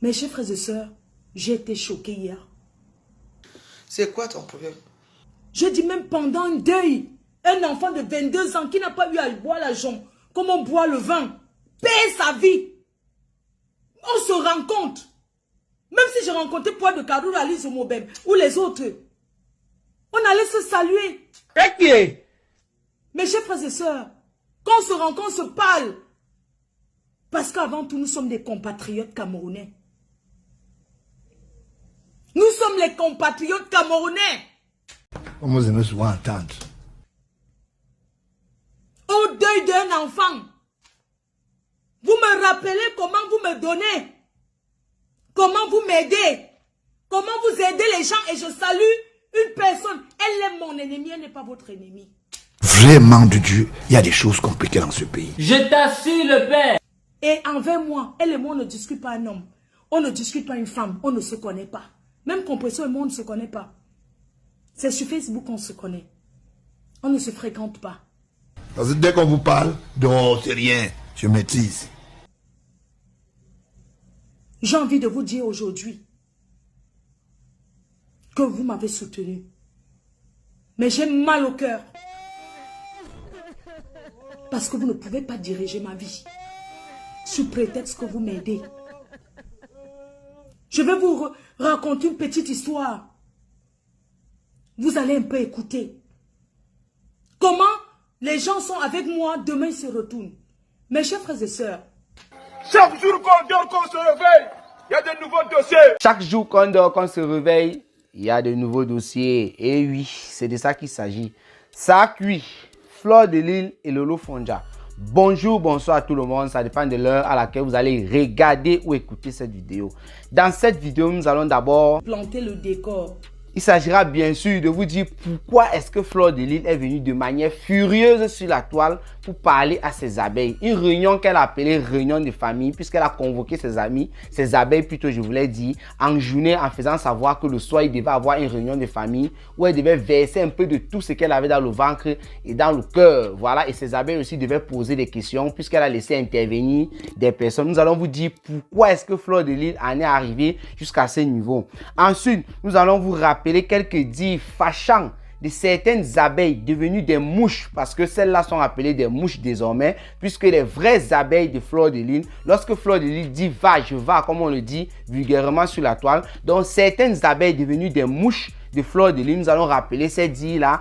Mes chers frères et sœurs, j'ai été choquée hier. C'est quoi ton problème? Je dis même pendant un deuil, un enfant de 22 ans qui n'a pas eu à boire la jambe, comme on boit le vin, paie sa vie. On se rend compte. Même si j'ai rencontré Poids de Karoul, Alice Mobem ou les autres, on allait se saluer. Mes chers frères et sœurs, quand on se rencontre, on se parle. Parce qu'avant tout, nous sommes des compatriotes camerounais. Nous sommes les compatriotes camerounais. Comment nous souvent entendre? Au deuil d'un enfant, vous me rappelez comment vous me donnez, comment vous m'aidez, comment vous aidez les gens et je salue une personne. Elle est mon ennemi, elle n'est pas votre ennemi. Vraiment de Dieu, il y a des choses compliquées dans ce pays. Je t'assure le Père. Et envers moi, elle et moi, on ne discute pas un homme. On ne discute pas une femme. On ne se connaît pas. Même Compression et moi, on ne se connaît pas. C'est sur Facebook qu'on se connaît. On ne se fréquente pas. Parce que dès qu'on vous parle, non, c'est rien, je maîtrise. J'ai envie de vous dire aujourd'hui que vous m'avez soutenu. Mais j'ai mal au cœur. Parce que vous ne pouvez pas diriger ma vie. Sous prétexte que vous m'aidez. Je vais vous raconter une petite histoire. Vous allez un peu écouter. Comment les gens sont avec moi, demain ils se retournent. Mes chers frères et sœurs. Chaque jour qu'on dort, qu'on se réveille, il y a de nouveaux dossiers. Chaque jour qu'on dort, qu'on se réveille, il y a de nouveaux dossiers. Et oui, c'est de ça qu'il s'agit. Ça cuit. Fleur de Lille et Lolo Fonja. Bonjour, bonsoir à tout le monde. Ça dépend de l'heure à laquelle vous allez regarder ou écouter cette vidéo. Dans cette vidéo, nous allons d'abord planter le décor. Il s'agira bien sûr de vous dire pourquoi est-ce que Fleur de Lille est venue de manière furieuse sur la toile pour parler à ses abeilles. Une réunion qu'elle a appelée réunion de famille puisqu'elle a convoqué ses amis, ses abeilles plutôt je voulais dire, en journée en faisant savoir que le soir il devait avoir une réunion de famille où elle devait verser un peu de tout ce qu'elle avait dans le ventre et dans le cœur. Voilà, et ses abeilles aussi devaient poser des questions puisqu'elle a laissé intervenir des personnes. Nous allons vous dire pourquoi est-ce que Fleur de Lille en est arrivée jusqu'à ce niveau. Ensuite, nous allons vous rappeler quelques dires fâchants de certaines abeilles devenues des mouches parce que celles-là sont appelées des mouches désormais puisque les vraies abeilles de Fleur de Lille, lorsque Fleur de Lille dit va, je va comme on le dit vulgairement sur la toile, donc certaines abeilles devenues des mouches de Fleur de Lille, nous allons rappeler ces dires-là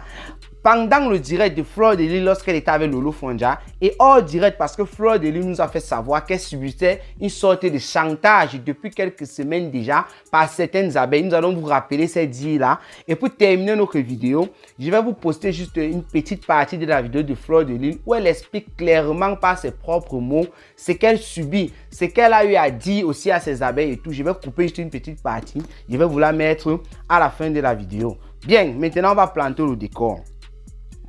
pendant le direct de Fleur de Lille lorsqu'elle était avec Lolo Fonja et hors direct parce que Fleur de Lille nous a fait savoir qu'elle subissait une sorte de chantage depuis quelques semaines déjà par certaines abeilles. Nous allons vous rappeler ces dires-là. Et pour terminer notre vidéo, je vais vous poster juste une petite partie de la vidéo de Fleur de Lille où elle explique clairement par ses propres mots ce qu'elle subit, ce qu'elle a eu à dire aussi à ses abeilles et tout. Je vais couper juste une petite partie. Je vais vous la mettre à la fin de la vidéo. Bien, maintenant on va planter le décor.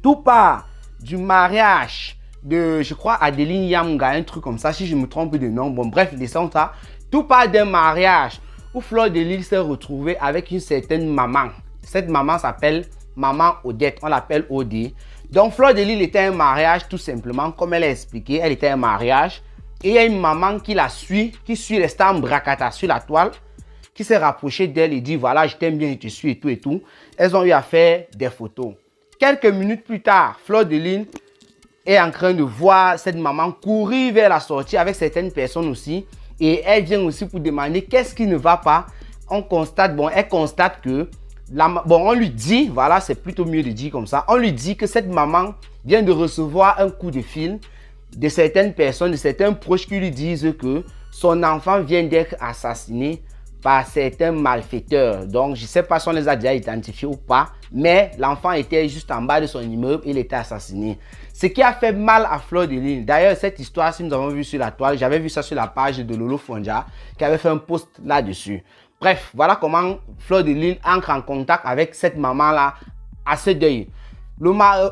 Tout part du mariage de, je crois, Adeline Yamga, un truc comme ça, si je me trompe de nom. Bon, bref, laissons ça. Tout part d'un mariage où Fleur de Lille s'est retrouvée avec une certaine maman. Cette maman s'appelle Maman Odette, on l'appelle Odé. Donc, Fleur de Lille était un mariage tout simplement, comme elle a expliqué, elle était un mariage. Et il y a une maman qui la suit, qui suit les stars Bracata sur la toile, qui s'est rapprochée d'elle et dit, voilà, je t'aime bien, je te suis et tout et tout. Elles ont eu à faire des photos. Quelques minutes plus tard, Fleur de Lille est en train de voir cette maman courir vers la sortie avec certaines personnes aussi. Et elle vient aussi pour demander qu'est-ce qui ne va pas. On constate, bon, elle constate que, on lui dit, voilà, c'est plutôt mieux de dire comme ça. On lui dit que cette maman vient de recevoir un coup de fil de certaines personnes, de certains proches qui lui disent que son enfant vient d'être assassiné par certains malfaiteurs. Donc, je ne sais pas si on les a déjà identifiés ou pas, mais l'enfant était juste en bas de son immeuble et il était assassiné. Ce qui a fait mal à Fleur de Lille. D'ailleurs, cette histoire, si nous avons vu sur la toile, j'avais vu ça sur la page de Lolo Fonja, qui avait fait un post là-dessus. Bref, voilà comment Fleur de Lille entre en contact avec cette maman-là à ce deuil.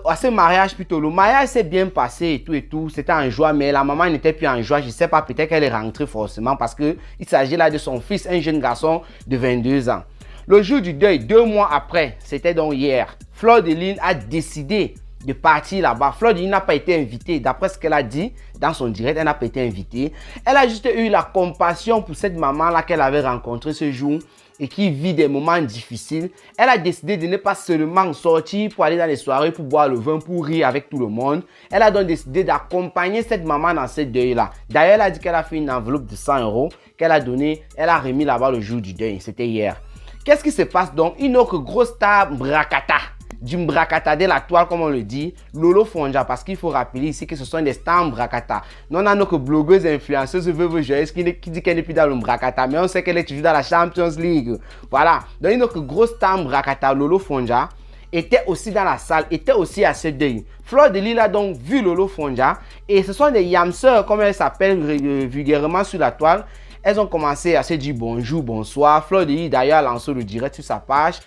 À ce mariage plutôt, le mariage s'est bien passé et tout, c'était en joie, mais la maman n'était plus en joie, je ne sais pas, peut-être qu'elle est rentrée forcément parce qu'il s'agit là de son fils, un jeune garçon de 22 ans. Le jour du deuil, 2 mois après, c'était donc hier, Fleur de Lille a décidé de partir là-bas. Fleur de Lys n'a pas été invitée. D'après ce qu'elle a dit dans son direct, elle n'a pas été invitée. Elle a juste eu la compassion pour cette maman-là qu'elle avait rencontrée ce jour et qui vit des moments difficiles. Elle a décidé de ne pas seulement sortir pour aller dans les soirées, pour boire le vin, pour rire avec tout le monde. Elle a donc décidé d'accompagner cette maman dans ce deuil-là. D'ailleurs, elle a dit qu'elle a fait une enveloppe de 100 € qu'elle a donnée. Elle a remis là-bas le jour du deuil. C'était hier. Qu'est-ce qui se passe donc? Une autre grosse star Mbrakata, du Mbrakata de la toile comme on le dit, Lolo Fonja, parce qu'il faut rappeler ici que ce sont des stars Mbrakata. Nous on a notre blogueuse influenceuse veuve joyeuse qui dit qu'elle n'est plus dans le Mbrakata, mais on sait qu'elle est toujours dans la Champions League. Voilà, donc une autre grosse star Mbrakata, Lolo Fonja, était aussi dans la salle, était aussi à ce deuil. Fleur de Lys a donc vu Lolo Fonja et ce sont des yamseurs, comme elles s'appellent vulgairement sur la toile. Elles ont commencé à se dire bonjour, bonsoir. Fleur de Lys d'ailleurs a lancé le direct sur sa page.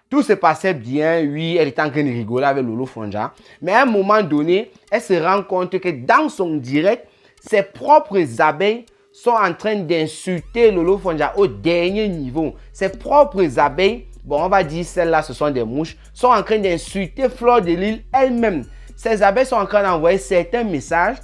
Tout se passait bien, oui, elle était en train de rigoler avec Lolo Fonja. Mais à un moment donné, elle se rend compte que dans son direct, ses propres abeilles sont en train d'insulter Lolo Fonja au dernier niveau. Ses propres abeilles, bon on va dire celles-là ce sont des mouches, sont en train d'insulter Fleur de Lys elle-même. Ces abeilles sont en train d'envoyer certains messages.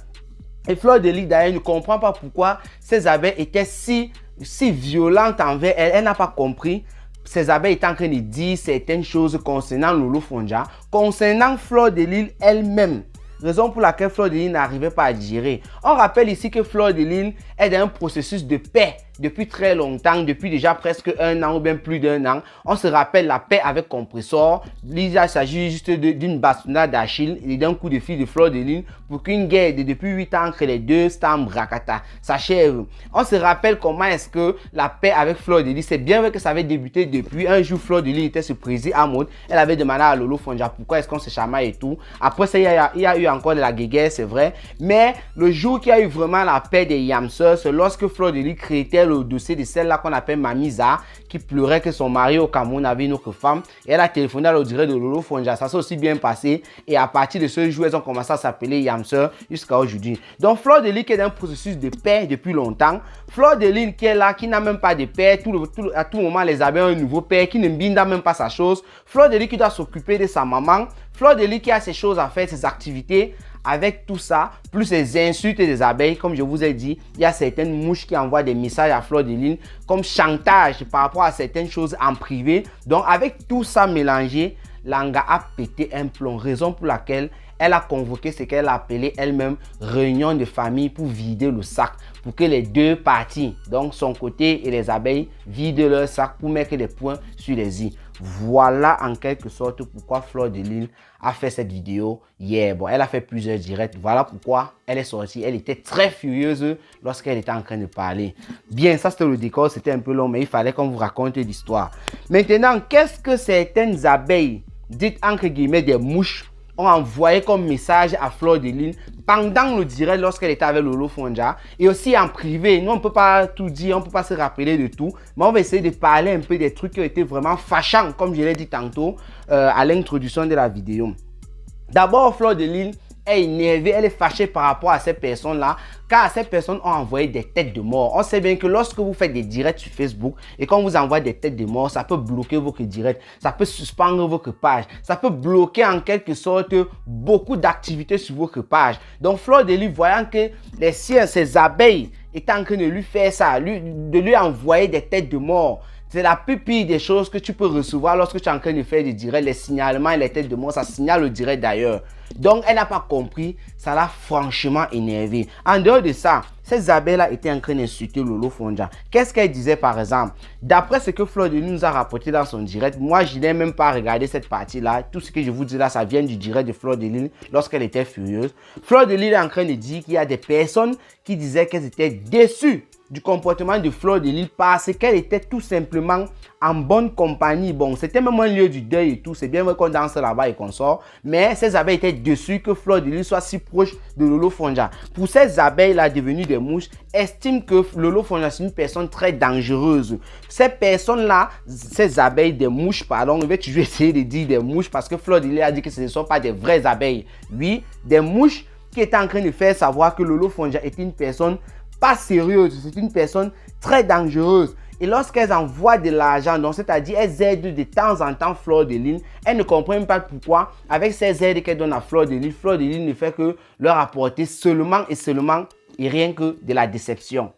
Et Fleur de Lys d'ailleurs ne comprend pas pourquoi ces abeilles étaient si violentes envers elle. Elle n'a pas compris. Ces abeilles étaient en train de dire certaines choses concernant Lolo Fonja, concernant Fleur de Lys elle-même. Raison pour laquelle Fleur de Lys n'arrivait pas à digérer. On rappelle ici que Fleur de Lys est dans un processus de paix depuis très longtemps, depuis déjà presque 1 an ou bien plus d'1 an. On se rappelle la paix avec Compressor. Il s'agit juste d'une bastonnade d'Achille et d'un coup de fil de Fleur de Lys pour qu'une guerre de depuis 8 ans entre les deux stars Mbrakata s'achève. On se rappelle comment est-ce que la paix avec Fleur de Lys, c'est bien vrai que ça avait débuté depuis un jour. Fleur de Lys était sur Prési à mode. Elle avait demandé à Lolo Fonja pourquoi est-ce qu'on se chamaille et tout. Après ça, il y a eu encore de la guéguerre, c'est vrai. Mais le jour qu'il y a eu vraiment la paix des yamseurs, c'est lorsque Fleur de Lys créait le dossier de celle-là qu'on appelle Mamisa, qui pleurait que son mari au Cameroun avait une autre femme. Et elle a téléphoné à le direct de Lolo Fonja. Ça s'est aussi bien passé. Et à partir de ce jour, elles ont commencé à s'appeler Yamseur jusqu'à aujourd'hui. Donc Fleur de Lys qui est dans un processus de paix depuis longtemps. Fleur de Lys qui est là, qui n'a même pas de père. À tout moment, les abeilles ont un nouveau père qui ne binda même pas sa chose. Fleur de Lys qui doit s'occuper de sa maman. Fleur de Lys qui a ses choses à faire, ses activités. Avec tout ça, plus les insultes des abeilles, comme je vous ai dit, il y a certaines mouches qui envoient des messages à Fleur de Lys comme chantage par rapport à certaines choses en privé. Donc avec tout ça mélangé, Langa a pété un plomb, raison pour laquelle elle a convoqué ce qu'elle a appelé elle-même réunion de famille pour vider le sac, pour que les deux parties, donc son côté et les abeilles, vident leur sac pour mettre des points sur les i. Voilà en quelque sorte pourquoi Fleur de Lys a fait cette vidéo hier. Bon, elle a fait plusieurs directs. Voilà pourquoi elle est sortie. Elle était très furieuse lorsqu'elle était en train de parler. Bien, ça c'était le décor. C'était un peu long, mais il fallait qu'on vous raconte l'histoire. Maintenant, qu'est-ce que certaines abeilles, dites entre guillemets des mouches, ont envoyé comme message à Fleur de Lys pendant le direct lorsqu'elle était avec Lolo Fonja et aussi en privé. Nous, on ne peut pas tout dire, on ne peut pas se rappeler de tout, mais on va essayer de parler un peu des trucs qui ont été vraiment fâchants, comme je l'ai dit tantôt à l'introduction de la vidéo. D'abord, Fleur de Lys est énervée, elle est fâchée par rapport à ces personnes-là, car ces personnes ont envoyé des têtes de mort. On sait bien que lorsque vous faites des directs sur Facebook et qu'on vous envoie des têtes de mort, ça peut bloquer votre direct, ça peut suspendre votre page, ça peut bloquer en quelque sorte beaucoup d'activités sur votre page. Donc Fleur de Lys, voyant que les siens, ses abeilles, étaient en train de lui faire ça, de lui envoyer des têtes de mort. C'est la plus pire des choses que tu peux recevoir lorsque tu es en train de faire des directs. Les signalements et les têtes de mort, ça signale le direct d'ailleurs. Donc, elle n'a pas compris. Ça l'a franchement énervé. En dehors de ça, ces abeilles-là étaient en train d'insulter Lolo Fonja. Qu'est-ce qu'elle disait par exemple? D'après ce que Fleur de Lys nous a rapporté dans son direct, moi, je n'ai même pas regardé cette partie-là. Tout ce que je vous dis là, ça vient du direct de Fleur de Lys lorsqu'elle était furieuse. Fleur de Lys est en train de dire qu'il y a des personnes qui disaient qu'elles étaient déçues du comportement de Fleur de Lys parce qu'elle était tout simplement en bonne compagnie. Bon, c'était même un lieu du deuil et tout. C'est bien vrai qu'on danse là-bas et qu'on sort. Mais ces abeilles étaient déçues que Fleur de Lys soit si proche de Lolo Fonja. Pour ces abeilles-là devenues des mouches, estiment que Lolo Fonja c'est une personne très dangereuse. Ces personnes-là, ces abeilles, des mouches, pardon, je vais toujours essayer de dire des mouches parce que Fleur de Lys a dit que ce ne sont pas des vraies abeilles. Oui, des mouches qui étaient en train de faire savoir que Lolo Fonja était une personne pas sérieuse, c'est une personne très dangereuse. Et lorsqu'elles envoient de l'argent, donc c'est-à-dire elles aident de temps en temps Fleur de Lys, elles ne comprennent pas pourquoi avec ces aides qu'elles donnent à Fleur de Lys ne fait que leur apporter seulement et rien que de la déception.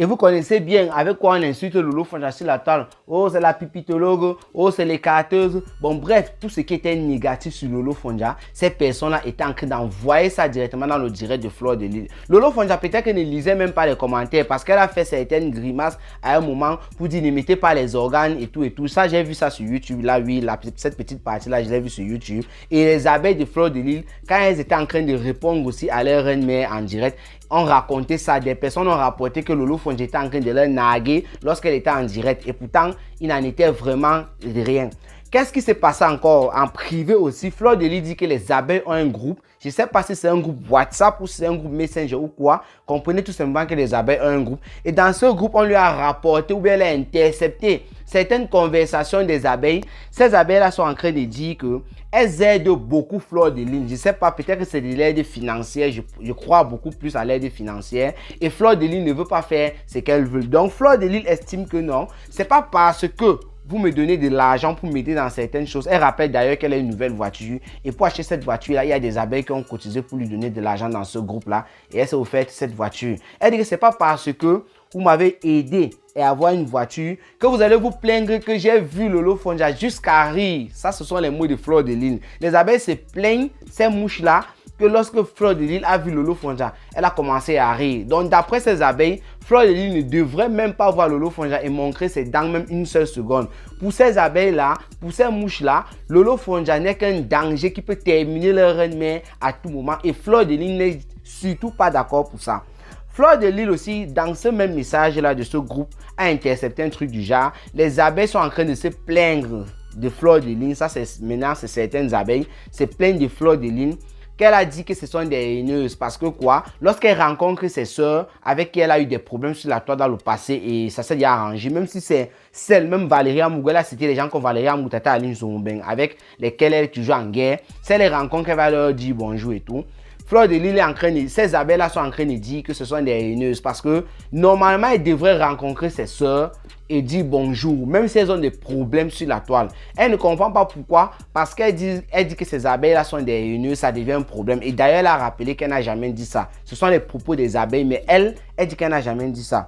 Et vous connaissez bien avec quoi on insulte Lolo Fonja sur la toile. Oh, c'est la pipitologue. Oh, c'est l'écarteuse. Bon, bref, tout ce qui était négatif sur Lolo Fonja, ces personnes-là étaient en train d'envoyer ça directement dans le direct de Fleur de Lys. Lolo Fonja, peut-être qu'elle ne lisait même pas les commentaires parce qu'elle a fait certaines grimaces à un moment pour dire ne mettez pas les organes et tout. Ça, j'ai vu ça sur YouTube. Là, oui, cette petite partie-là, je l'ai vu sur YouTube. Et les abeilles de Fleur de Lys, quand elles étaient en train de répondre aussi à leur reine-mère en direct, on racontait ça. Des personnes ont rapporté que Lolo Fonja était en train de leur narguer lorsqu'elle était en direct. Et pourtant, il n'en était vraiment rien. Qu'est-ce qui s'est passé encore en privé aussi? Fleur de Lys dit que les abeilles ont un groupe. Je ne sais pas si c'est un groupe WhatsApp ou si c'est un groupe Messenger ou quoi. Comprenez tout simplement que les abeilles ont un groupe. Et dans ce groupe, on lui a rapporté ou bien elle a intercepté certaines conversations des abeilles. Ces abeilles-là sont en train de dire que elles aident beaucoup Fleur de Lys. Je ne sais pas, peut-être que c'est de l'aide financière. Je crois beaucoup plus à l'aide financière. Et Fleur de Lys ne veut pas faire ce qu'elle veut. Donc Fleur de Lys estime que non. C'est pas parce que vous me donnez de l'argent pour m'aider dans certaines choses. Elle rappelle d'ailleurs qu'elle a une nouvelle voiture. Et pour acheter cette voiture-là, il y a des abeilles qui ont cotisé pour lui donner de l'argent dans ce groupe-là. Et elle s'est offerte cette voiture. Elle dit que c'est pas parce que vous m'avez aidé à avoir une voiture que vous allez vous plaindre que j'ai vu Lolo Fonja jusqu'à rire. Ça, ce sont les mots de Fleur de Lys. Les abeilles se plaignent, ces mouches-là, que lorsque Fleur de Lys a vu Lolo Fonja, elle a commencé à rire. Donc, d'après ces abeilles, Fleur de Lys ne devrait même pas voir Lolo Fonja et montrer ses dents même une seule seconde. Pour ces abeilles-là, pour ces mouches-là, Lolo Fonja n'est qu'un danger qui peut terminer leur reine-mère à tout moment. Et Fleur de Lys n'est surtout pas d'accord pour ça. Fleur de Lys aussi, dans ce même message-là de ce groupe, a intercepté un truc du genre. Les abeilles sont en train de se plaindre de Fleur de Lys. Ça, c'est maintenant, c'est certaines abeilles se plaignent de Fleur de Lys. Qu'elle a dit que ce sont des haineuses parce que quoi, lorsqu'elle rencontre ses sœurs avec qui elle a eu des problèmes sur la toile dans le passé et ça s'est déjà arrangé, même si c'est celle, même Valérie Amougou, là c'était les gens comme Valérie Amougou, Tata Aline Zombeng, avec lesquels elle est toujours en guerre, c'est les rencontres qu'elle va leur dire bonjour et tout. Fleur de Lys est en train de, ces abeilles-là sont en train de dire que ce sont des haineuses parce que normalement, elle devrait rencontrer ses sœurs et dire bonjour, même si elles ont des problèmes sur la toile. Elle ne comprend pas pourquoi, parce qu'elle dit que ces abeilles-là sont des haineuses, ça devient un problème. Et d'ailleurs, elle a rappelé qu'elle n'a jamais dit ça. Ce sont les propos des abeilles, mais elle dit qu'elle n'a jamais dit ça.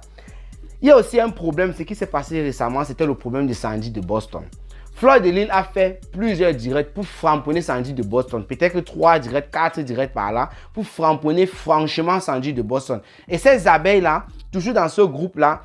Il y a aussi un problème, ce qui s'est passé récemment, c'était le problème de Sandy de Boston. Fleur de Lys a fait plusieurs directs pour framponner Sandy de Boston. Peut-être que 3 directs, 4 directs par là, pour framponner franchement Sandy de Boston. Et ces abeilles-là, toujours dans ce groupe-là,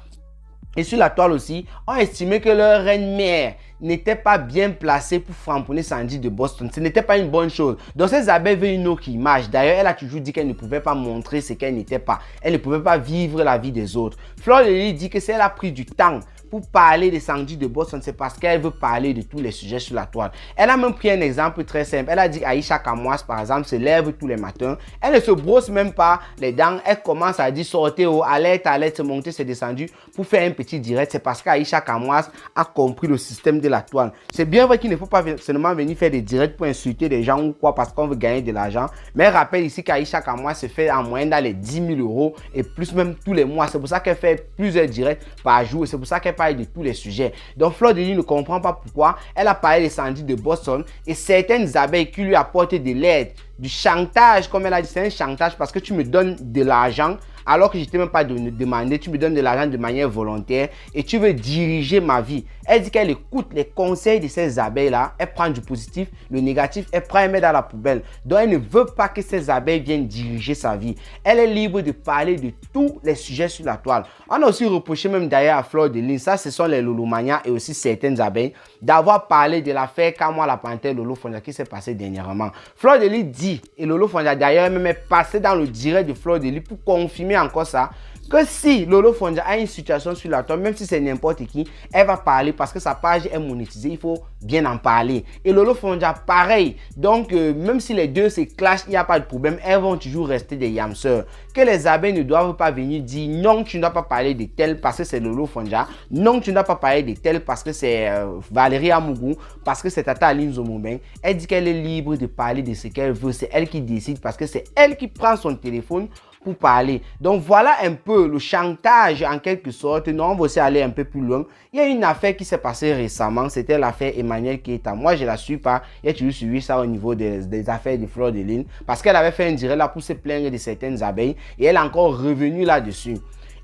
et sur la toile aussi, ont estimé que leur reine-mère n'était pas bien placée pour framponner Sandy de Boston. Ce n'était pas une bonne chose. Donc ces abeilles veulent une autre image. D'ailleurs, elle a toujours dit qu'elle ne pouvait pas montrer ce qu'elle n'était pas. Elle ne pouvait pas vivre la vie des autres. Fleur de Lys dit que si elle a pris du temps pour parler de Sandy de Boston, c'est parce qu'elle veut parler de tous les sujets sur la toile. Elle a même pris un exemple très simple. Elle a dit Aïcha Kamwas, par exemple, se lève tous les matins. Elle ne se brosse même pas les dents. Elle commence à dire sortez au alerte, c'est monté, c'est descendu pour faire un petit direct. C'est parce qu'Aïcha Kamwas a compris le système de la toile. C'est bien vrai qu'il ne faut pas seulement venir faire des directs pour insulter des gens ou quoi parce qu'on veut gagner de l'argent. Mais elle rappelle ici qu'Aïcha Kamwas se fait en moyenne dans les 10 000 euros et plus même tous les mois. C'est pour ça qu'elle fait plusieurs directs par jour et c'est pour ça qu'elle parle de tous les sujets. Donc Fleur de Lys ne comprend pas pourquoi elle a parlé de Sandy de Boston et certaines abeilles qui lui apportent de l'aide, du chantage, comme elle a dit, c'est un chantage parce que tu me donnes de l'argent alors que je ne t'ai même pas demandé, tu me donnes de l'argent de manière volontaire et tu veux diriger ma vie. Elle dit qu'elle écoute les conseils de ces abeilles-là, elle prend du positif, le négatif, elle prend et met dans la poubelle. Donc elle ne veut pas que ces abeilles viennent diriger sa vie. Elle est libre de parler de tous les sujets sur la toile. On a aussi reproché même d'ailleurs à Fleur de Lys, ça ce sont les Lolomanias et aussi certaines abeilles, d'avoir parlé de l'affaire Kamwa la panthère Lolo Fonja qui s'est passée dernièrement. Fleur de Lys dit, et Lolo Fonja d'ailleurs même est passé dans le direct de Fleur de Lys pour confirmer encore ça, que si Lolo Fonja a une situation sur la toile, même si c'est n'importe qui, elle va parler parce que sa page est monétisée, il faut bien en parler. Et Lolo Fonja, pareil. Donc, même si les deux se clashent, il n'y a pas de problème, elles vont toujours rester des yamseurs. Que les abeilles ne doivent pas venir dire non, tu ne dois pas parler de tel parce que c'est Lolo Fonja, non, tu ne dois pas parler de tel parce que c'est Valérie Amougou, parce que c'est Tata Aline Zombeng. Elle dit qu'elle est libre de parler de ce qu'elle veut, c'est elle qui décide parce que c'est elle qui prend son téléphone pour parler. Donc voilà un peu le chantage en quelque sorte. Non, on va aussi aller un peu plus loin. Il y a une affaire qui s'est passée récemment, c'était l'affaire Emmanuel Keita. Moi, je la suis pas. Il y a toujours suivi ça au niveau des affaires de Fleur de Lys parce qu'elle avait fait un direct là pour se plaindre de certaines abeilles et elle est encore revenue là-dessus.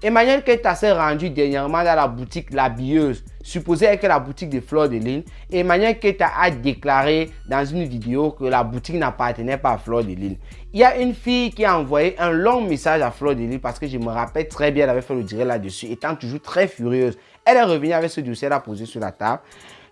Emmanuel Keita s'est rendu dernièrement dans la boutique L'Habilleuse, supposée être la boutique de Fleur de Lys. Emmanuel Keita a déclaré dans une vidéo que la boutique n'appartenait pas à Fleur de Lys. Il y a une fille qui a envoyé un long message à Fleur de Lys parce que je me rappelle très bien, elle avait fait le direct là-dessus, étant toujours très furieuse. Elle est revenue avec ce dossier là posé sur la table.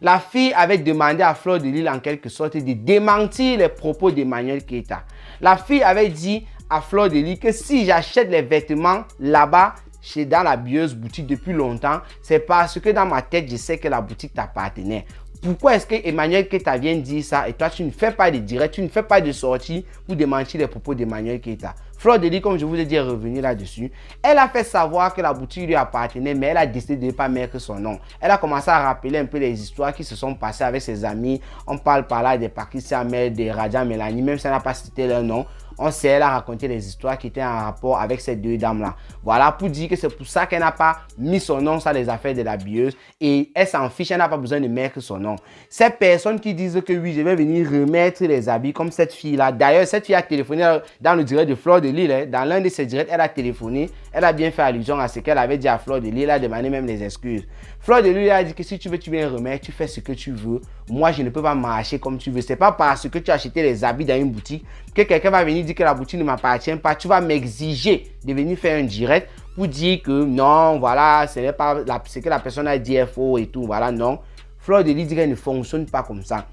La fille avait demandé à Fleur de Lys en quelque sorte de démentir les propos d'Emmanuel Keita. La fille avait dit à Fleur de Lys que si j'achète les vêtements là-bas, dans la bieuse boutique depuis longtemps, c'est parce que dans ma tête, je sais que la boutique t'appartenait. Pourquoi est-ce que Emmanuel Keita vient dire ça et toi, tu ne fais pas de direct, tu ne fais pas de sortie pour démentir les propos d'Emmanuel Keita? Fleur de Lys, comme je vous ai dit, est revenue là-dessus. Elle a fait savoir que la boutique lui appartenait, mais elle a décidé de ne pas mettre son nom. Elle a commencé à rappeler un peu les histoires qui se sont passées avec ses amis. On parle par là des Patricia Mel, des Radia Mélanie, même si elle n'a pas cité leur nom. On sait, elle a raconté des histoires qui étaient en rapport avec ces deux dames-là. Voilà, pour dire que c'est pour ça qu'elle n'a pas mis son nom sur les affaires de l'habilleuse. Et elle s'en fiche, elle n'a pas besoin de mettre son nom. Ces personnes qui disent que oui, je vais venir remettre les habits comme cette fille-là. D'ailleurs, cette fille a téléphoné dans le direct de Fleur de Lys. Dans l'un de ses directs, elle a téléphoné. Elle a bien fait allusion à ce qu'elle avait dit à Fleur de Lys. Elle a demandé même les excuses. Fleur de Lys a dit que si tu veux, tu viens remettre, tu fais ce que tu veux. Moi, je ne peux pas marcher comme tu veux. C'est pas parce que tu as acheté les habits dans une boutique que quelqu'un va venir dire que la boutique ne m'appartient pas. Tu vas m'exiger de venir faire un direct pour dire que non, voilà, ce n'est pas ce que la personne a dit est faux et tout. Voilà, non. Fleur de Lys dit qu'elle ne fonctionne pas comme ça.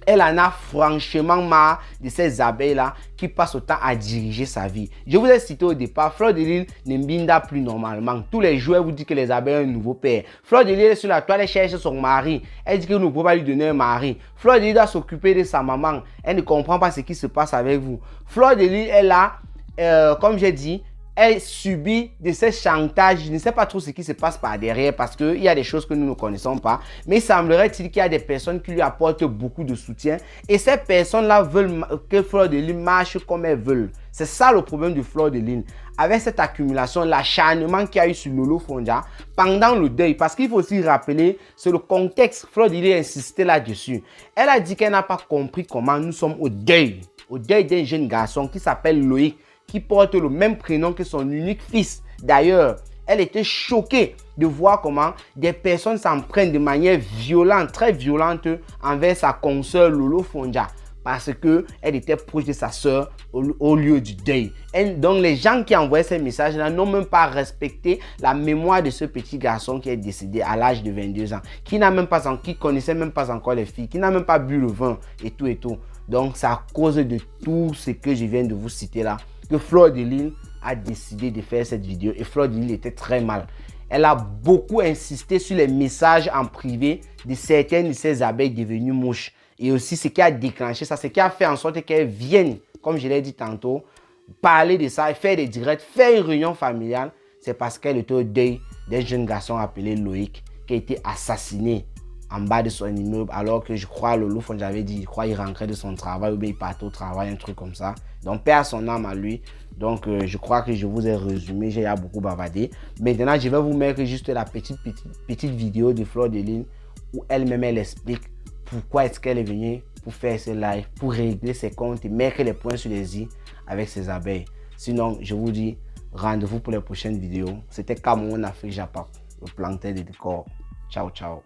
Elle en a franchement marre de ces abeilles-là qui passent autant à diriger sa vie. Je vous ai cité au départ, Fleur de Lys ne binda plus normalement. Tous les jours, elle vous dit que les abeilles ont un nouveau père. Fleur de Lys est sur la toile, elle cherche son mari. Elle dit que nous ne pouvons pas lui donner un mari. Fleur de Lys doit s'occuper de sa maman. Elle ne comprend pas ce qui se passe avec vous. Fleur de Lys est là, comme j'ai dit, elle subit de ces chantages. Je ne sais pas trop ce qui se passe par derrière parce qu'il y a des choses que nous ne connaissons pas. Mais il semblerait-il qu'il y a des personnes qui lui apportent beaucoup de soutien. Et ces personnes-là veulent que Fleur de Lys marche comme elles veulent. C'est ça le problème de Fleur de Lys. Avec cette accumulation, l'acharnement qu'il y a eu sur Lolo Fondia pendant le deuil. Parce qu'il faut aussi rappeler, c'est le contexte. Fleur de Lys a insisté là-dessus. Elle a dit qu'elle n'a pas compris comment nous sommes au deuil. Au deuil d'un jeune garçon qui s'appelle Loïc, qui porte le même prénom que son unique fils. D'ailleurs, elle était choquée de voir comment des personnes s'en prennent de manière violente, très violente envers sa consoeur Lolo Fondia parce qu'elle était proche de sa soeur au lieu du deuil. Donc les gens qui envoyaient ces messages-là n'ont même pas respecté la mémoire de ce petit garçon qui est décédé à l'âge de 22 ans, qui connaissait même pas encore les filles, qui n'a même pas bu le vin et tout et tout. Donc c'est à cause de tout ce que je viens de vous citer là que Fleur de Lys a décidé de faire cette vidéo et Fleur de Lys était très mal. Elle a beaucoup insisté sur les messages en privé de certaines de ces abeilles devenues mouches. Et aussi ce qui a déclenché ça, ce qui a fait en sorte qu'elles viennent, comme je l'ai dit tantôt, parler de ça, faire des directs, faire une réunion familiale. C'est parce qu'elle était au deuil d'un jeune garçon appelé Loïc qui a été assassiné en bas de son immeuble, alors que je crois, Lolo Fondia avait dit, je crois il rentrait de son travail ou bien il partait au travail, un truc comme ça. Donc, paix à son âme à lui. Donc, je crois que je vous ai résumé, j'ai beaucoup bavardé. Maintenant, je vais vous mettre juste la petite vidéo de Fleur de Lys où elle-même, elle explique pourquoi est-ce qu'elle est venue pour faire ce live, pour régler ses comptes et mettre les points sur les i avec ses abeilles. Sinon, je vous dis, rendez-vous pour les prochaines vidéos. C'était Cameroun, Afrique, Japon, le plantain de décor. Ciao, ciao.